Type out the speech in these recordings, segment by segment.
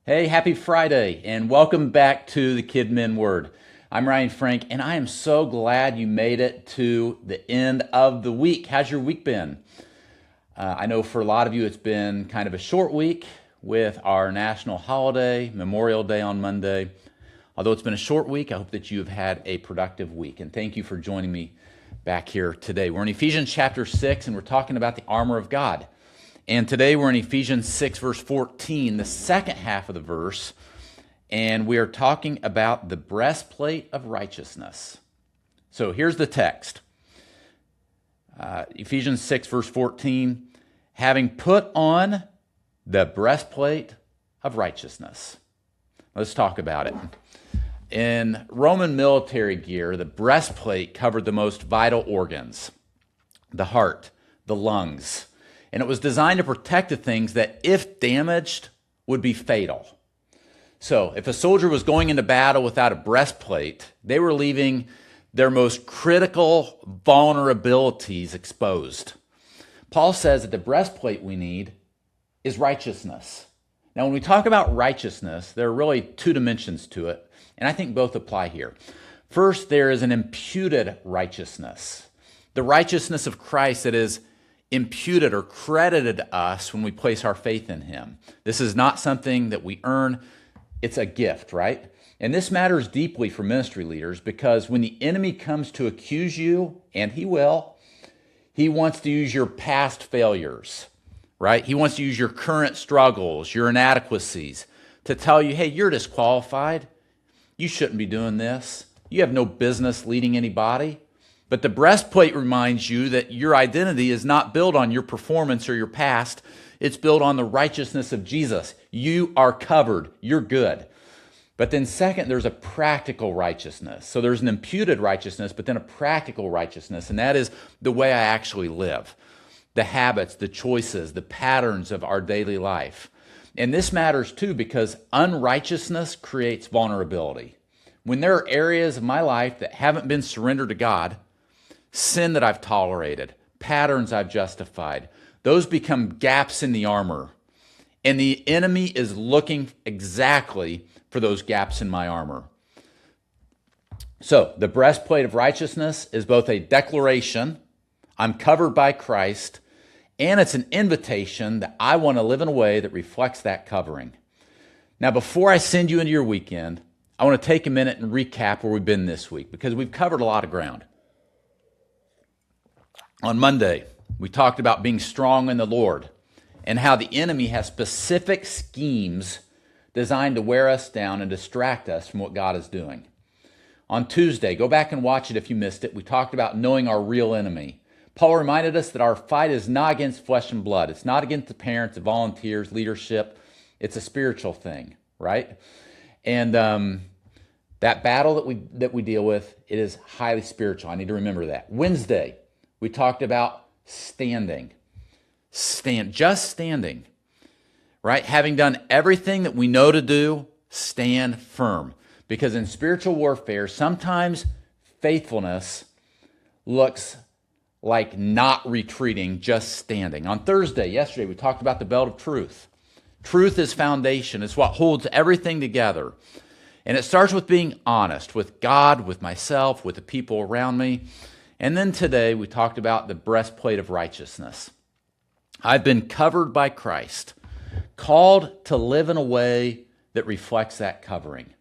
Hey, happy Friday, and welcome back to the KidMin Word. I'm Ryan Frank, and I am so glad you made it to the end of the week. How's your week been? I know for a lot of you it's been kind of a short week with our national holiday, Memorial Day on Monday. Although it's been a short week, I hope that you have had a productive week, and thank you for joining me back here today. We're in Ephesians chapter 6, and we're talking about the armor of God. And today we're in Ephesians 6, verse 14, the second half of the verse, and we are talking about the breastplate of righteousness. So here's the text. Ephesians 6, verse 14, having put on the breastplate of righteousness. Let's talk about it. In Roman military gear, the breastplate covered the most vital organs, the heart, the lungs, and it was designed to protect the things that, if damaged, would be fatal. So if a soldier was going into battle without a breastplate, they were leaving their most critical vulnerabilities exposed. Paul says that the breastplate we need is righteousness. Now, when we talk about righteousness, there are really two dimensions to it, and I think both apply here. First, there is an imputed righteousness, the righteousness of Christ that is imputed or credited to us when we place our faith in him. This is not something that we earn. It's a gift, right? And this matters deeply for ministry leaders because when the enemy comes to accuse you, and he will, he wants to use your past failures, right? He wants to use your current struggles, your inadequacies to tell you, hey, you're disqualified. You shouldn't be doing this. You have no business leading anybody. But the breastplate reminds you that your identity is not built on your performance or your past. It's built on the righteousness of Jesus. You are covered. You're good. But then second, there's a practical righteousness. So there's an imputed righteousness, but then a practical righteousness, and that is the way I actually live, the habits, the choices, the patterns of our daily life. And this matters too because unrighteousness creates vulnerability. When there are areas of my life that haven't been surrendered to God, sin that I've tolerated, patterns I've justified, those become gaps in the armor. And the enemy is looking exactly for those gaps in my armor. So the breastplate of righteousness is both a declaration, I'm covered by Christ, and it's an invitation that I want to live in a way that reflects that covering. Now, before I send you into your weekend, I want to take a minute and recap where we've been this week because we've covered a lot of ground. On Monday, we talked about being strong in the Lord and how the enemy has specific schemes designed to wear us down and distract us from what God is doing. On Tuesday, go back and watch it if you missed it, we talked about knowing our real enemy. Paul reminded us that our fight is not against flesh and blood. It's not against the parents, the volunteers, leadership. It's a spiritual thing, right? And that battle that we deal with, it is highly spiritual. I need to remember that. Wednesday, we talked about standing. Just standing, right? Having done everything that we know to do, stand firm. Because in spiritual warfare, sometimes faithfulness looks like not retreating, just standing. On Thursday, yesterday, we talked about the belt of truth. Truth is foundation. It's what holds everything together. And it starts with being honest with God, with myself, with the people around me. And then today we talked about the breastplate of righteousness. I've been covered by Christ, called to live in a way that reflects that covering.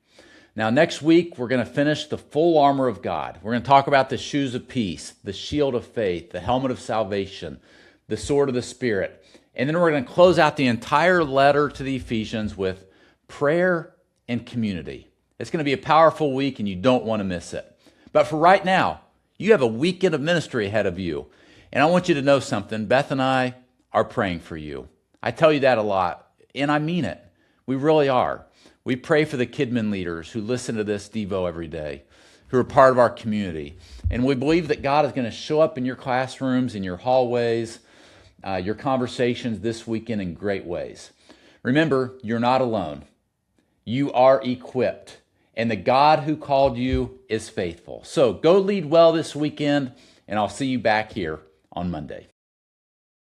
Now next week we're going to finish the full armor of God. We're going to talk about the shoes of peace, the shield of faith, the helmet of salvation, the sword of the Spirit. And then we're going to close out the entire letter to the Ephesians with prayer and community. It's going to be a powerful week and you don't want to miss it. But for right now, you have a weekend of ministry ahead of you. And I want you to know something. Beth and I are praying for you. I tell you that a lot, and I mean it. We really are. We pray for the KidMin leaders who listen to this Devo every day, who are part of our community. And we believe that God is going to show up in your classrooms, in your hallways, your conversations this weekend in great ways. Remember, you're not alone. You are equipped. And the God who called you is faithful. So go lead well this weekend, and I'll see you back here on Monday.